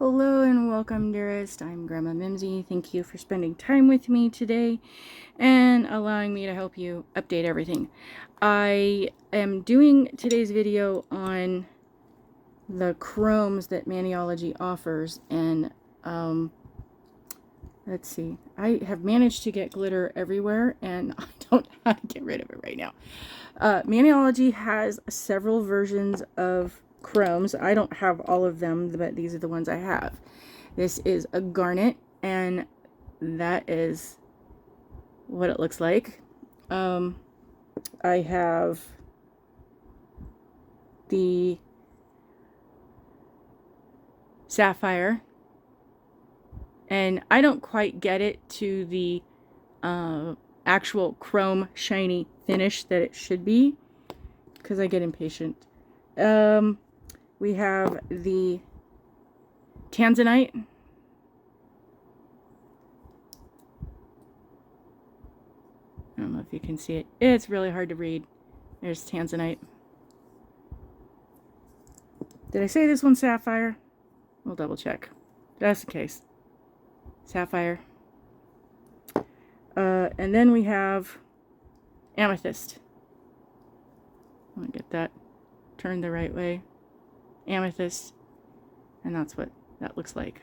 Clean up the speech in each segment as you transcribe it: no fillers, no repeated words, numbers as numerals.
Hello and welcome, dearest. I'm Grandma Mimsy. Thank you for spending time with me today and allowing me to help you update everything. I am doing today's video on the chromes that Maniology offers, and let's see. I have managed to get glitter everywhere, and I don't know how to get rid of it right now. Maniology has several versions of chromes. I don't have all of them, but these are the ones I have. This is a garnet, and that is what it looks like. I have the sapphire, and I don't quite get it to the actual chrome shiny finish that it should be because I get impatient. We have the Tanzanite. I don't know if you can see it. It's really hard to read. There's Tanzanite. Did I say this one's Sapphire? We'll double check. Just in case. Sapphire. And then we have Amethyst. I want to get that turned the right way. Amethyst. And that's what that looks like.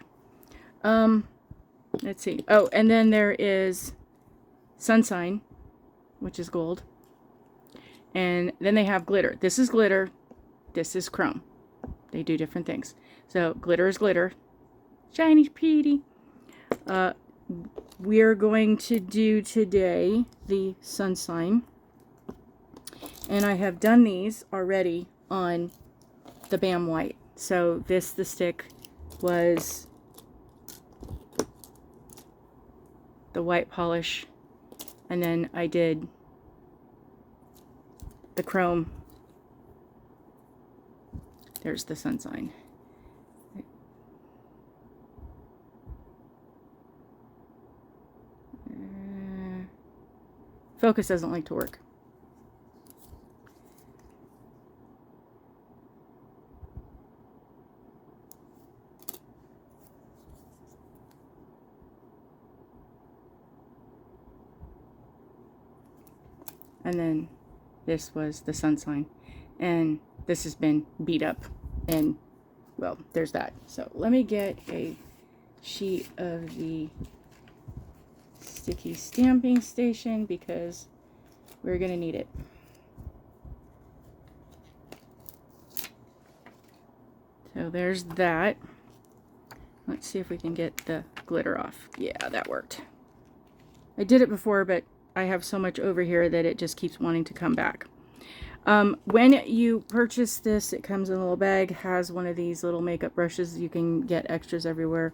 Let's see. Oh, and then there is Sunshine, which is gold. And then they have glitter. This is glitter. This is chrome. They do different things. So glitter is glitter. Shiny, pretty. We're going to do today the Sunshine. And I have done these already on the Bam White. So the stick was the white polish, and then I did the chrome. There's the Sunshine. Focus doesn't like to work. And then this was the Sunshine, and this has been beat up, and well, there's that. So let me get a sheet of the sticky stamping station because we're gonna need it. So there's that. Let's see if we can get the glitter off. Yeah, that worked. I did it before, but I have so much over here that it just keeps wanting to come back. When you purchase this, it comes in a little bag, has one of these little makeup brushes. You can get extras everywhere.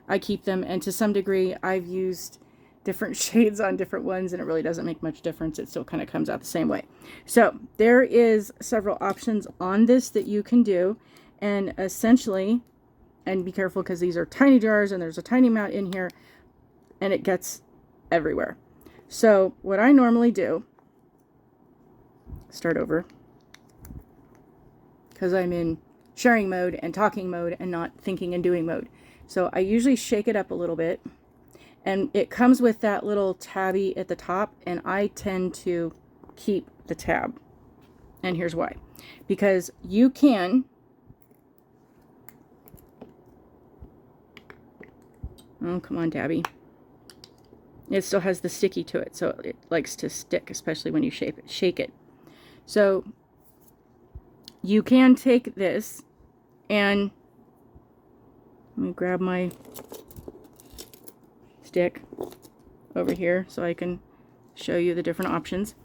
I keep them, and to some degree, I've used different shades on different ones, and it really doesn't make much difference. It still kind of comes out the same way. So there is several options on this that you can do, and essentially, and be careful because these are tiny jars, and there's a tiny amount in here, and it gets everywhere. So what I normally do, start over, because I'm in sharing mode and talking mode and not thinking and doing mode. So I usually shake it up a little bit, and it comes with that little tabby at the top, and I tend to keep the tab. And here's why. Because you can, oh, come on, tabby. It still has the sticky to it, so it likes to stick, especially when you shake it. So you can take this, and let me grab my stick over here so I can show you the different options.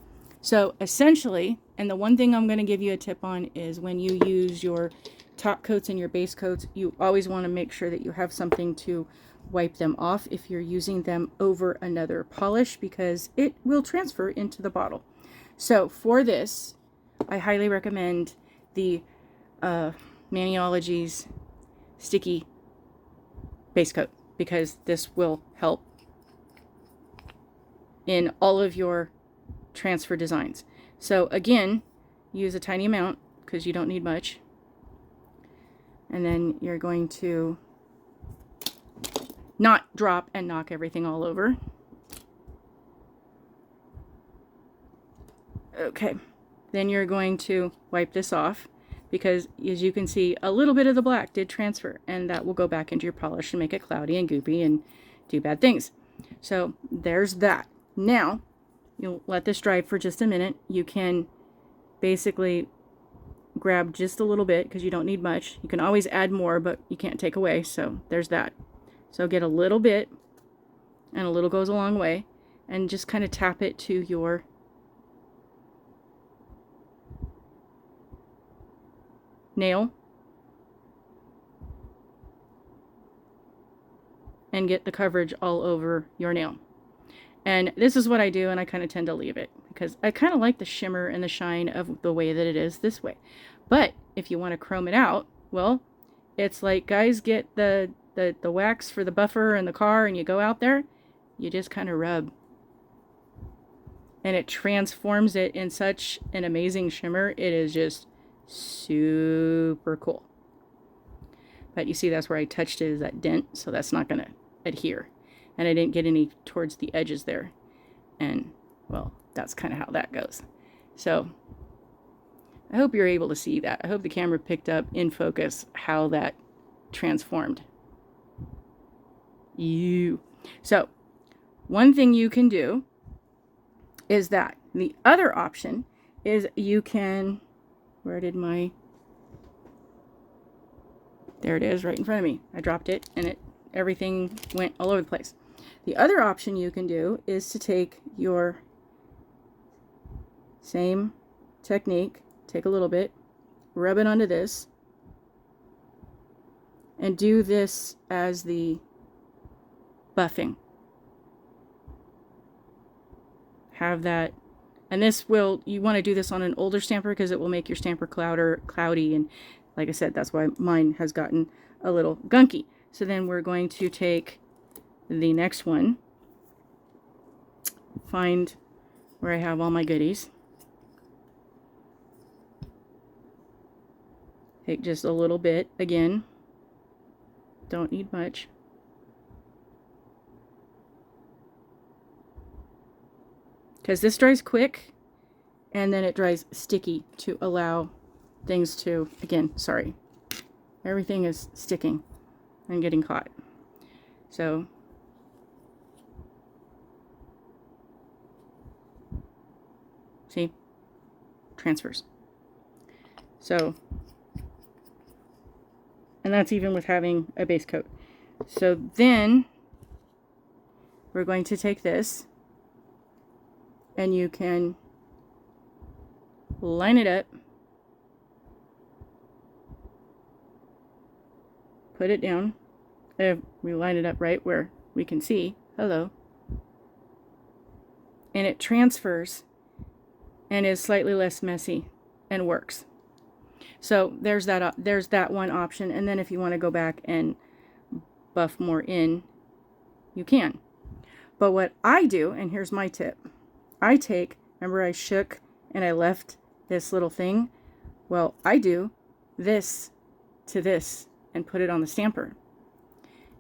So essentially, and the one thing I'm going to give you a tip on is when you use your top coats and your base coats, you always want to make sure that you have something to wipe them off if you're using them over another polish, because it will transfer into the bottle. So for this, I highly recommend the Maniology's sticky base coat, because this will help in all of your transfer designs. So again, use a tiny amount because you don't need much. And then you're going to not drop and knock everything all over. Okay, then you're going to wipe this off, because as you can see, a little bit of the black did transfer, and that will go back into your polish and make it cloudy and goopy and do bad things. So there's that. Now, you'll let this dry for just a minute. You can basically grab just a little bit, because you don't need much. You can always add more, but you can't take away, so there's that. So get a little bit, and a little goes a long way, and just kind of tap it to your nail and get the coverage all over your nail. And this is what I do, and I kind of tend to leave it because I kind of like the shimmer and the shine of the way that it is this way. But if you want to chrome it out, well, it's like guys get the wax for the buffer in the car, and you go out there, you just kind of rub, and it transforms it in such an amazing shimmer. It is just super cool. But you see, that's where I touched it, is that dent, so that's not going to adhere. And I didn't get any towards the edges there. And, well, that's kind of how that goes. So, I hope you're able to see that. I hope the camera picked up in focus how that transformed. So, one thing you can do is that. The other option is you can... Where did my... There it is, right in front of me. I dropped it, and everything went all over the place. The other option you can do is to take your same technique, take a little bit, rub it onto this, and do this as the buffing. Have that. And this will, you want to do this on an older stamper because it will make your stamper cloudy. And like I said, that's why mine has gotten a little gunky. So then we're going to take the next one. Find where I have all my goodies. Take just a little bit again. Don't need much. Because this dries quick, and then it dries sticky to allow things to, again, sorry, everything is sticking and getting caught. So, see, transfers. So, and that's even with having a base coat. So then, we're going to take this, and you can line it up, put it down. We line it up right where we can see, hello, and it transfers and is slightly less messy and works. So there's that one option. And then if you want to go back and buff more in, you can. But what I do, and here's my tip, I take, remember I shook and I left this little thing? Well, I do this to this and put it on the stamper.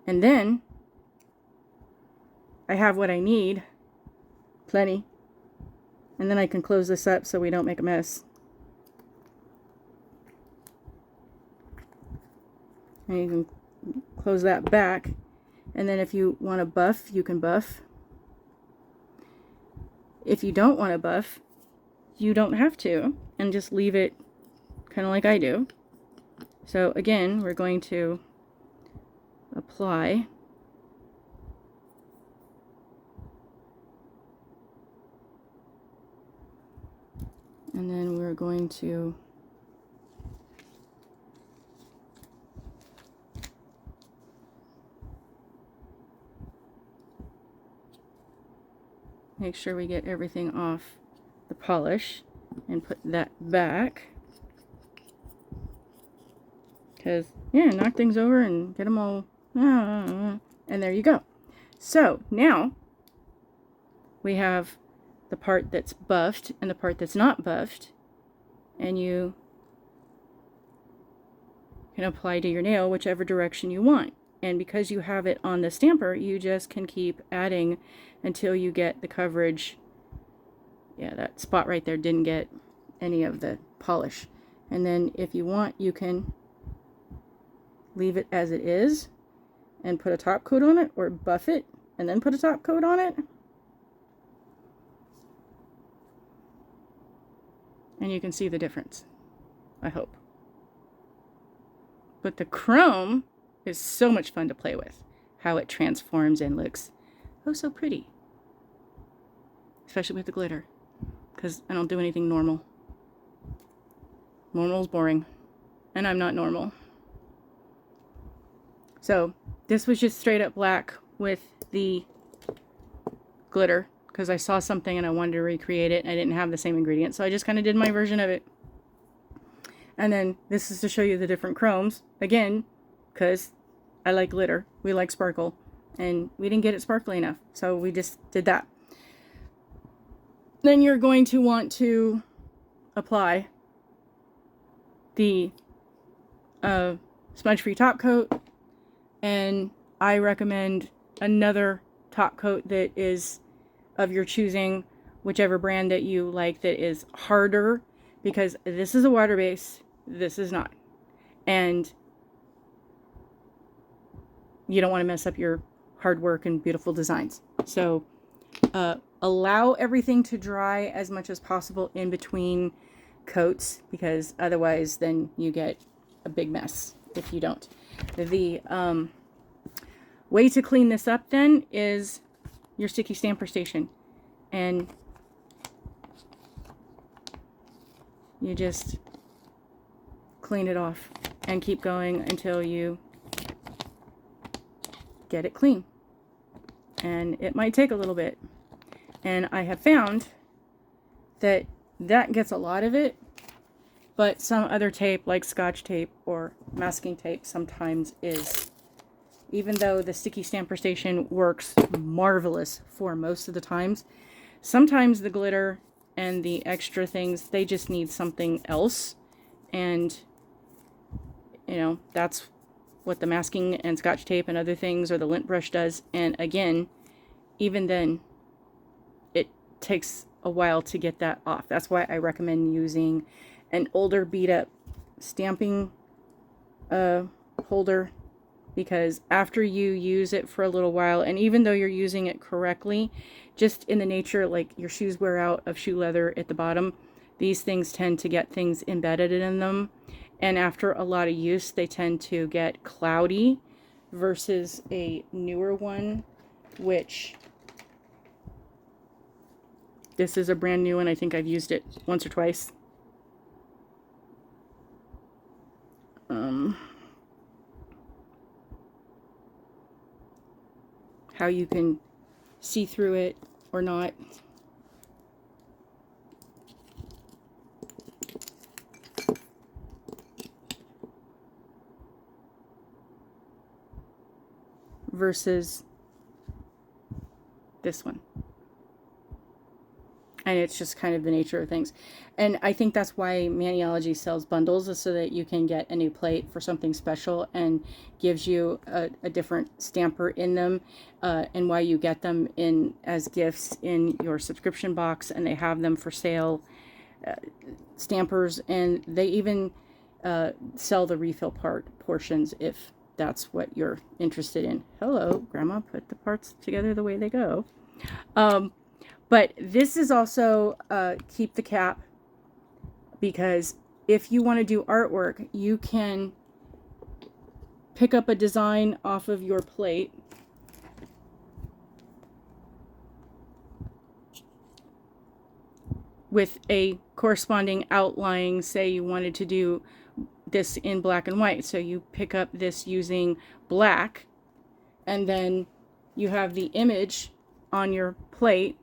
And then I have what I need, plenty. And then I can close this up so we don't make a mess. And you can close that back. And then if you want to buff, you can buff. If you don't want to buff, you don't have to, and just leave it kind of like I do. So again, we're going to apply. And then we're going to make sure we get everything off the polish and put that back. Because, yeah, knock things over and get them all. And there you go. So, now we have the part that's buffed and the part that's not buffed. And you can apply to your nail whichever direction you want. And because you have it on the stamper, you just can keep adding until you get the coverage. Yeah, that spot right there didn't get any of the polish. And then if you want, you can leave it as it is and put a top coat on it, or buff it and then put a top coat on it. And you can see the difference, I hope. But the chrome is so much fun to play with. How it transforms and looks oh so pretty. Especially with the glitter. Because I don't do anything normal. Normal's boring. And I'm not normal. So this was just straight up black with the glitter. Because I saw something and I wanted to recreate it. And I didn't have the same ingredients. So I just kind of did my version of it. And then this is to show you the different chromes. Again, because I like glitter. We like sparkle. And we didn't get it sparkly enough. So we just did that. Then you're going to want to apply the smudge-free top coat. And I recommend another top coat that is of your choosing, whichever brand that you like that is harder, because this is a water base, this is not. And you don't want to mess up your hard work and beautiful designs. So allow everything to dry as much as possible in between coats, because otherwise then you get a big mess if you don't. The way to clean this up then is your sticky stamper station, and you just clean it off and keep going until you get it clean. And it might take a little bit, and I have found that that gets a lot of it, but some other tape like Scotch tape or masking tape sometimes is. Even though the sticky stamper station works marvelous for most of the times, sometimes the glitter and the extra things, they just need something else. And, you know, that's what the masking and Scotch tape and other things or the lint brush does. And again, even then, it takes a while to get that off. That's why I recommend using an older beat up stamping holder, because after you use it for a little while, and even though you're using it correctly, just in the nature, like your shoes wear out of shoe leather at the bottom, these things tend to get things embedded in them. And after a lot of use, they tend to get cloudy versus a newer one, which this is a brand new one. I think I've used it once or twice. How you can see through it or not. Versus this one. And it's just kind of the nature of things. And I think that's why Maniology sells bundles, is so that you can get a new plate for something special and gives you a different stamper in them, and why you get them in as gifts in your subscription box, and they have them for sale, stampers, and they even sell the refill portions if that's what you're interested in. Hello, Grandma put the parts together the way they go. But this is also keep the cap, because if you want to do artwork, you can pick up a design off of your plate with a corresponding outline. Say you wanted to do this in black and white, so you pick up this using black, and then you have the image on your plate,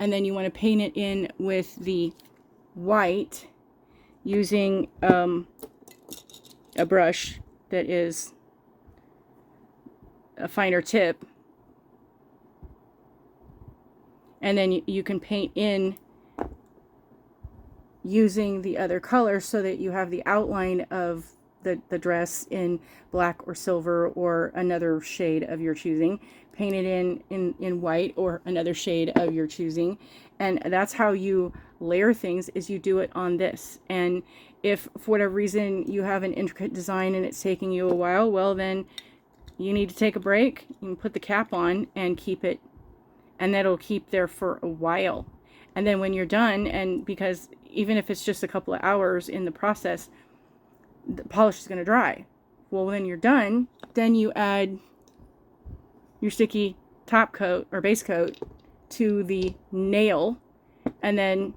and then you want to paint it in with the white using a brush that is a finer tip, and then you can paint in using the other color so that you have the outline of the dress in black or silver or another shade of your choosing. Paint it in white or another shade of your choosing. And that's how you layer things, is you do it on this. And if for whatever reason you have an intricate design and it's taking you a while, well then you need to take a break. You can put the cap on and keep it, and that'll keep there for a while. And then when you're done, and because even if it's just a couple of hours in the process, the polish is going to dry. Well, when you're done, then you add your sticky top coat or base coat to the nail, and then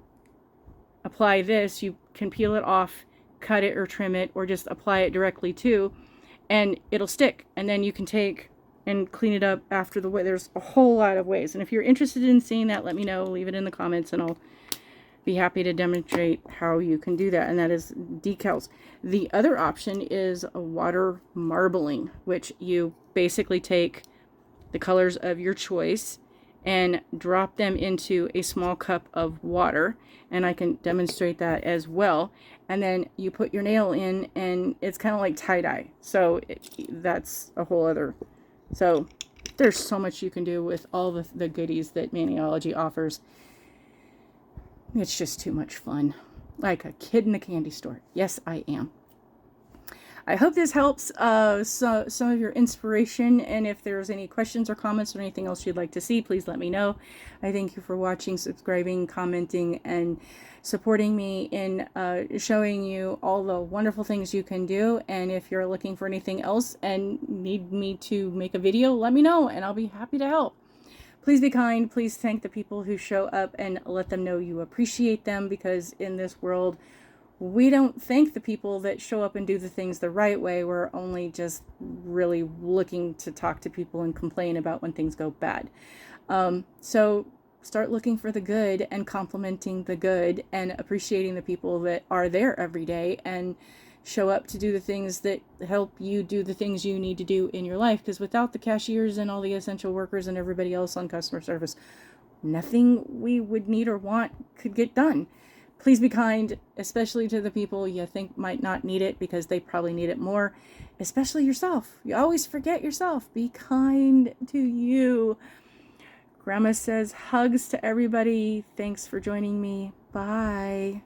apply this. You can peel it off, cut it or trim it, or just apply it directly to, and it'll stick. And then you can take and clean it up after the way. There's a whole lot of ways. And if you're interested in seeing that, let me know. Leave it in the comments and I'll be happy to demonstrate how you can do that. And that is decals. The other option is a water marbling, which you basically take the colors of your choice and drop them into a small cup of water. And I can demonstrate that as well. And then you put your nail in, and it's kind of like tie-dye. So that's a whole other. So there's so much you can do with all the goodies that Maniology offers. It's just too much fun. Like a kid in a candy store. Yes, I am. I hope this helps some of your inspiration, and if there's any questions or comments or anything else you'd like to see, please let me know. I thank you for watching, subscribing, commenting, and supporting me in showing you all the wonderful things you can do. And if you're looking for anything else and need me to make a video, let me know and I'll be happy to help. Please be kind. Please thank the people who show up and let them know you appreciate them, because in this world, we don't thank the people that show up and do the things the right way. We're only just really looking to talk to people and complain about when things go bad. So start looking for the good and complimenting the good and appreciating the people that are there every day and show up to do the things that help you do the things you need to do in your life. Because without the cashiers and all the essential workers and everybody else on customer service, nothing we would need or want could get done. Please be kind, especially to the people you think might not need it, because they probably need it more, especially yourself. You always forget yourself. Be kind to you. Grandma says hugs to everybody. Thanks for joining me. Bye.